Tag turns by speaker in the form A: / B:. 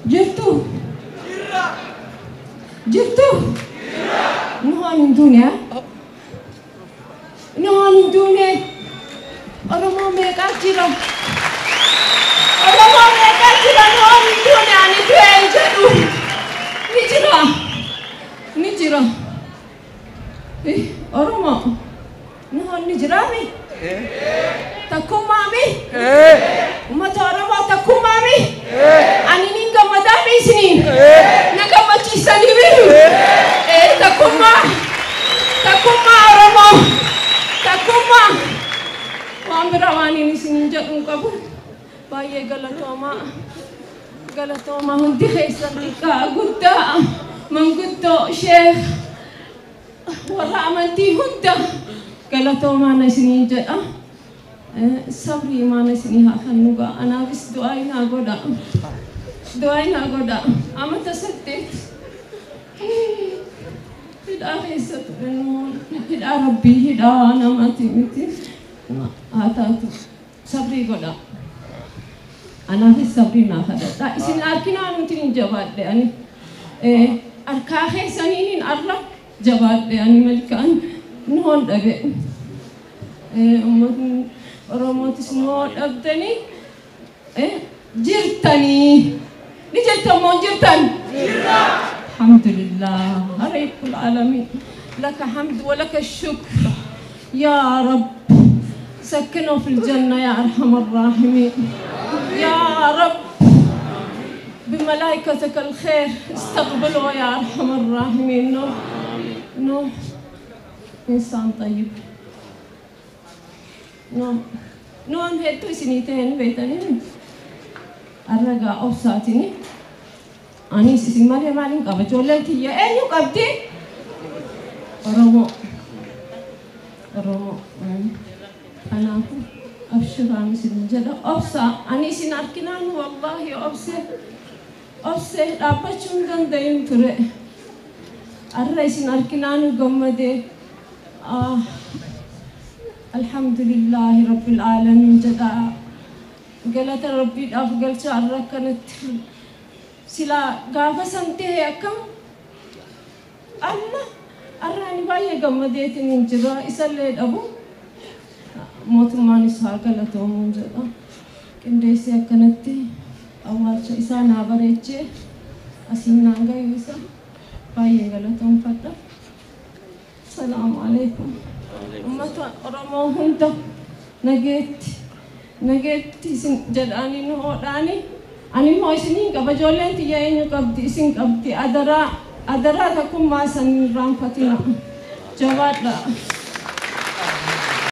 A: Jirtu. Jirtu. Nuhan dunia. Nuhan dunia. Oromo mereka jira. Oromo mereka jira nuhan dunia ni tuan jadu. Ni jira. Ni jira. Oromo. Nuhan ni jira mi. Takumami. Umat Oromo takumami. Ani ninga madami sini. Naga macisa ni biru. Takuma. Takuma Oromo. Takuma. Wambirawani ni sini jadung kabu. Baye galatoma hundi khaisan tika gudda manguddo sheikh wala amanti hunda galatoma na sini jada sabri mana sini hanuga ana bis doaina goda amata satte hida khaisat hida rabbi hida namati miti atatu sabri goda ana fi sabrina khada isin arkina nutin jawad de ani arka khaisani arla jawad de ani malkan non dabe ummat Oromo tisno abdani jirtani ni jirtan jirta alhamdulillah rabbul alamin laka hamd wa laka shukr ya rab سكنوا في الجنة يا أرحم الراحمين يا رب بملائكتك الخير استقبلوا يا أرحم الراحمين نوح إنسان طيب نوح هيتو سنتين بيتني الرجاء أوساتني أني سيسمى مالين كابتشولتي يا أيو كابتي أرومو أنا أبشر مثل جدا أبصى أني سناركنان والله أبصى أبشون كان دايم ترى الرئيس سناركنان قمدي الحمد لله رب العالمين جدا قالت ربي أفضل شهر كانت سلا قافة سنتي أكم الله الراني باي قمدي تنجرا إسالة أبو موتماني ساقلا تومون جدا كنديسي أكنتي أوارش إسا نابريتش أسينانغا يوسا بايه غلا توم فتا السلام عليكم أمة أرمو هندا نجت جداني نهوداني أني ما يسنين كبجولين تيجي كبدي سين كبدي أدرا تكون ما سن رام فتينا جواد